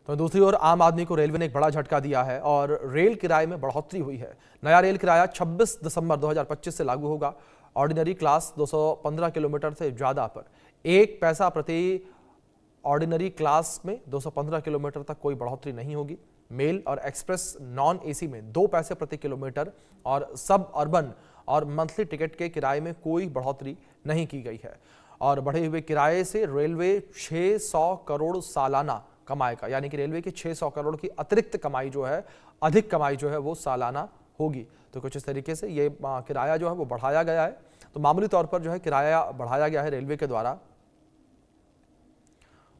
तो दूसरी ओर आम आदमी को रेलवे ने एक बड़ा झटका दिया है और रेल किराए में बढ़ोतरी हुई है। नया रेल किराया 26 दिसंबर 2025 से लागू होगा। ऑर्डिनरी क्लास 215 किलोमीटर से ज्यादा पर 1 पैसा प्रति ऑर्डिनरी क्लास में 215 किलोमीटर तक कोई बढ़ोतरी नहीं होगी। मेल और एक्सप्रेस नॉन एसी में 2 पैसे प्रति किलोमीटर और सब अर्बन और मंथली टिकट के किराए में कोई बढ़ोतरी नहीं की गई है। और बढ़े हुए किराए से रेलवे 600 करोड़ सालाना कमाएगा, यानी कि रेलवे की 600 करोड़ की अतिरिक्त कमाई जो है, अधिक कमाई जो है वो सालाना होगी। तो कुछ इस तरीके से ये किराया जो है वो बढ़ाया गया है। तो मामूली तौर पर जो है किराया बढ़ाया गया है रेलवे के द्वारा।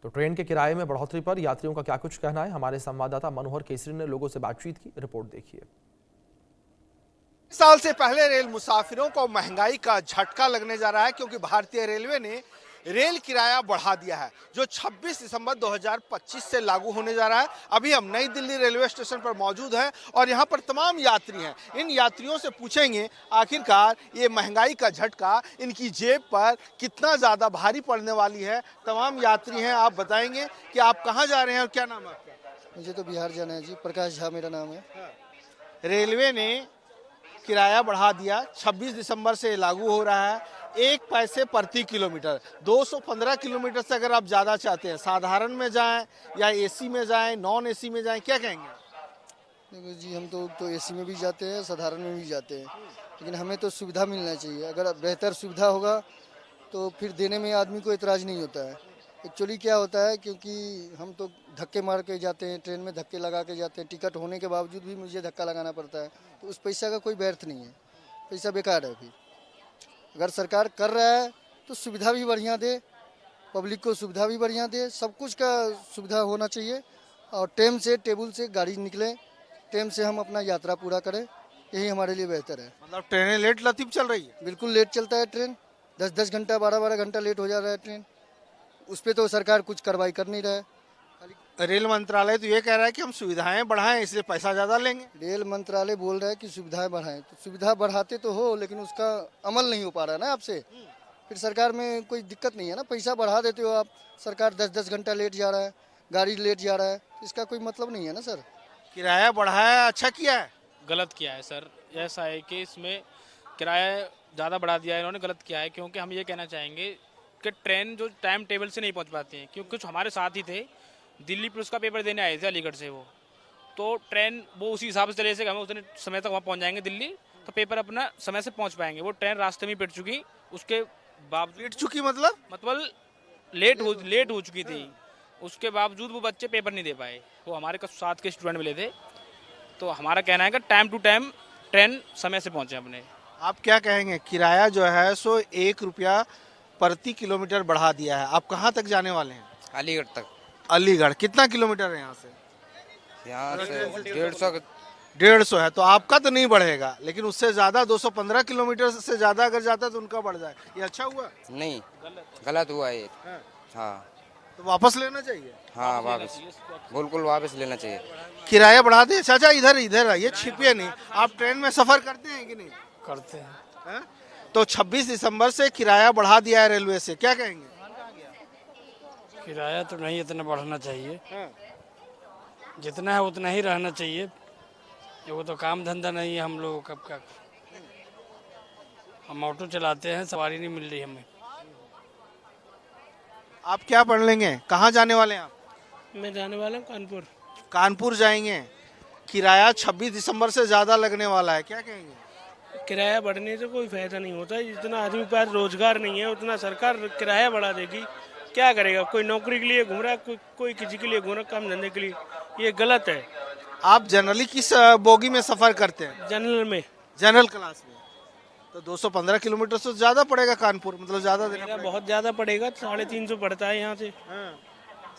तो ट्रेन के किराए में बढ़ोतरी पर यात्रियों का क्या कुछ कहना है, हमारे संवाददाता मनोहर केसरी ने लोगों से बातचीत की। रिपोर्ट देखिए। साल से पहले रेल मुसाफिरों को महंगाई का झटका लगने जा रहा है, क्योंकि भारतीय रेलवे ने रेल किराया बढ़ा दिया है, जो 26 दिसंबर 2025 से लागू होने जा रहा है। अभी हम नई दिल्ली रेलवे स्टेशन पर मौजूद हैं और यहाँ पर तमाम यात्री हैं। इन यात्रियों से पूछेंगे आखिरकार ये महंगाई का झटका इनकी जेब पर कितना ज़्यादा भारी पड़ने वाली है। तमाम यात्री हैं, आप बताएंगे कि आप कहाँ जा रहे हैं और क्या नाम है आपका? मुझे तो बिहार जाना है जी, प्रकाश झा मेरा नाम है। रेलवे ने किराया बढ़ा दिया, 26 दिसंबर से लागू हो रहा है। 1 पैसे प्रति किलोमीटर, 215 किलोमीटर से अगर आप ज़्यादा चाहते हैं, साधारण में जाएं या एसी में जाएं, नॉन एसी में जाएं, क्या कहेंगे? देखो जी, हम तो एसी में भी जाते हैं, साधारण में भी जाते हैं, लेकिन हमें तो सुविधा मिलना चाहिए। अगर बेहतर सुविधा होगा तो फिर देने में आदमी को एतराज़ नहीं होता है। एक्चुअली क्या होता है, क्योंकि हम तो धक्के मार के जाते हैं, ट्रेन में धक्के लगा के जाते हैं, टिकट होने के बावजूद भी मुझे धक्का लगाना पड़ता है, तो उस पैसा का कोई व्यर्थ नहीं है, पैसा बेकार है। फिर अगर सरकार कर रहा है तो सुविधा भी बढ़िया दे, पब्लिक को सुविधा भी बढ़िया दे, सब कुछ का सुविधा होना चाहिए। और टाइम से टेबल से गाड़ी निकले, टाइम से हम अपना यात्रा पूरा करें, यही हमारे लिए बेहतर है। मतलब ट्रेनें लेट लतीफ़ चल रही है? बिल्कुल लेट चलता है ट्रेन, 10-10 घंटा 12-12 घंटा लेट हो जा रहा है ट्रेन। उस पर तो सरकार कुछ कार्रवाई कर नहीं रहा है। रेल मंत्रालय तो ये कह रहा है कि हम सुविधाएं बढ़ाएं, इसलिए पैसा ज़्यादा लेंगे। रेल मंत्रालय बोल रहा है कि सुविधाएं बढ़ाएं, तो सुविधा बढ़ाते तो हो, लेकिन उसका अमल नहीं हो पा रहा है ना आपसे। फिर सरकार में कोई दिक्कत नहीं है ना, पैसा बढ़ा देते हो आप, सरकार 10-10 घंटा लेट जा रहा है, गाड़ी लेट जा रहा है, इसका कोई मतलब नहीं है ना सर। किराया बढ़ाया, अच्छा किया है? गलत किया है सर। ऐसा है कि इसमें किराया ज़्यादा बढ़ा दिया है इन्होंने, गलत किया है। क्योंकि हम ये कहना चाहेंगे कि ट्रेन जो टाइम टेबल से नहीं पहुंच पाती हैं, क्योंकि कुछ हमारे साथ ही थे, दिल्ली पुलिस का पेपर देने आए थे अलीगढ़ से, वो तो ट्रेन वो उसी हिसाब से चले से हमें उतने समय तक वहाँ पहुँच जाएंगे दिल्ली, तो पेपर अपना समय से पहुँच पाएंगे। वो ट्रेन रास्ते में पिट चुकी, उसके बावजूद लेट चुकी मतलब लेट हो चुकी थी, उसके बावजूद वो बच्चे पेपर नहीं दे पाए। वो हमारे साथ के स्टूडेंट मिले थे। तो हमारा कहना है कि टाइम टू टाइम ट्रेन समय से पहुँचे अपने। आप क्या कहेंगे? किराया जो है सो 1 रुपया प्रति किलोमीटर बढ़ा दिया है। आप कहाँ तक जाने वाले हैं? अलीगढ़ तक। अलीगढ़ कितना किलोमीटर है यहाँ से? यहाँ से 150। 150 है, तो आपका तो नहीं बढ़ेगा, लेकिन उससे ज्यादा 215 किलोमीटर से ज्यादा अगर जाता है तो उनका बढ़ जाए। ये अच्छा हुआ? नहीं, गलत हुआ ये। हाँ, तो वापस लेना चाहिए। हाँ वापस, बिल्कुल वापस लेना चाहिए। किराया बढ़ा दे। चाचा इधर ये छिपिए नहीं, आप ट्रेन में सफर करते हैं कि नहीं? करते हैं। तो 26 दिसंबर से किराया बढ़ा दिया है रेलवे से, क्या कहेंगे? किराया तो नहीं इतना बढ़ाना चाहिए, जितना है उतना ही रहना चाहिए। वो तो काम धंधा नहीं है हम लोगों का। हम ऑटो चलाते हैं, सवारी नहीं मिल रही हमें। आप क्या पढ़ लेंगे? कहाँ जाने वाले हैं आप? मैं जाने वाला हूँ कानपुर। कानपुर जाएंगे। किराया 26 दिसंबर से ज्यादा लगने वाला है, क्या कहेंगे? किराया बढ़ने से कोई फायदा नहीं होता। जितना आदमी के पास रोजगार नहीं है, उतना सरकार किराया बढ़ा देगी, क्या करेगा? कोई नौकरी के लिए घूम रहा है, कोई किसी के लिए घूम रहा है, काम धंधे के लिए। ये गलत है। आप जनरली किस बोगी में सफर करते हैं? जनरल में। जनरल क्लास में। तो 215 किलोमीटर से ज्यादा पड़ेगा कानपुर, मतलब ज्यादा देना पड़ेगा। बहुत ज्यादा पड़ेगा, 350 पड़ता है यहाँ से।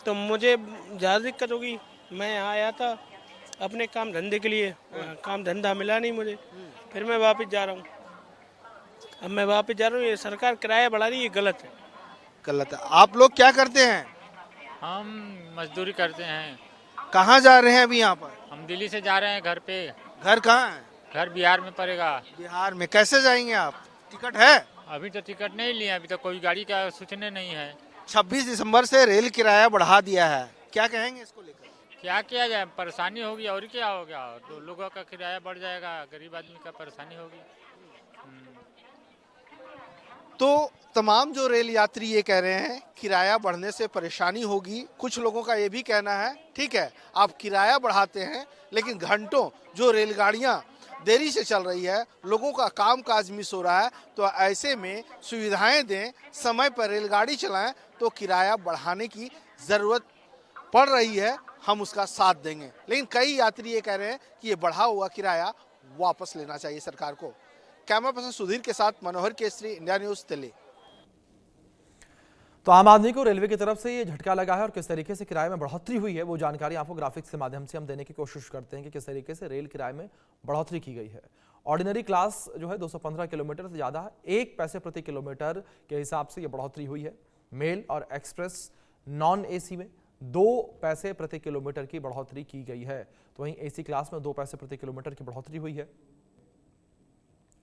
तो मुझे ज्यादा दिक्कत होगी। मैं यहाँ आया था अपने काम धंधे के लिए, काम धंधा मिला नहीं मुझे, फिर मैं वापस जा रहा हूँ। अब मैं वापस जा रहा हूँ, ये सरकार किराया बढ़ा रही है, गलत है। गलत है। आप लोग क्या करते हैं? हम मजदूरी करते हैं। कहाँ जा रहे हैं अभी यहाँ पर? हम दिल्ली से जा रहे हैं घर पे। घर कहाँ है? घर बिहार में पड़ेगा। बिहार में। कैसे जाएंगे आप? टिकट है? अभी तो टिकट नहीं लिए, अभी तो कोई गाड़ी का सूचना नहीं है। 26 दिसंबर से रेल किराया बढ़ा दिया है, क्या कहेंगे इसको लेकर? क्या किया जाए, परेशानी होगी और क्या हो गया, तो लोगों का किराया बढ़ जाएगा, गरीब आदमी का परेशानी होगी। तो तमाम जो रेल यात्री ये कह रहे हैं किराया बढ़ने से परेशानी होगी। कुछ लोगों का ये भी कहना है ठीक है आप किराया बढ़ाते हैं लेकिन घंटों जो रेलगाड़ियां देरी से चल रही है, लोगों का काम काज मिस हो रहा है, तो ऐसे में सुविधाएं दें, समय पर रेलगाड़ी चलाएं, तो किराया बढ़ाने की ज़रूरत पड़ रही है, हम उसका साथ देंगे। लेकिन कई यात्री ये कह रहे हैं कि ये बढ़ा हुआ किराया वापस लेना चाहिए सरकार को। कैमरा पर्सन सुधीर के साथ मनोहर केसरी, इंडिया न्यूज़, दिल्ली। तो आम आदमी को रेलवे की तरफ से ये झटका लगा है और किस तरीके से किराए में बढ़ोतरी हुई है वो जानकारी आपको ग्राफिक्स के माध्यम से हम देने की कोशिश करते हैं कि किस तरीके से रेल किराए में बढ़ोतरी की गई है। ऑर्डिनरी क्लास जो है 215 किलोमीटर से ज़्यादा है, 1 पैसे प्रति किलोमीटर के हिसाब से ये बढ़ोतरी हुई है। मेल और एक्सप्रेस नॉन एसी में 2 पैसे प्रति किलोमीटर की बढ़ोतरी की गई है, तो वहीं एसी क्लास में 2 पैसे प्रति किलोमीटर की बढ़ोतरी हुई है।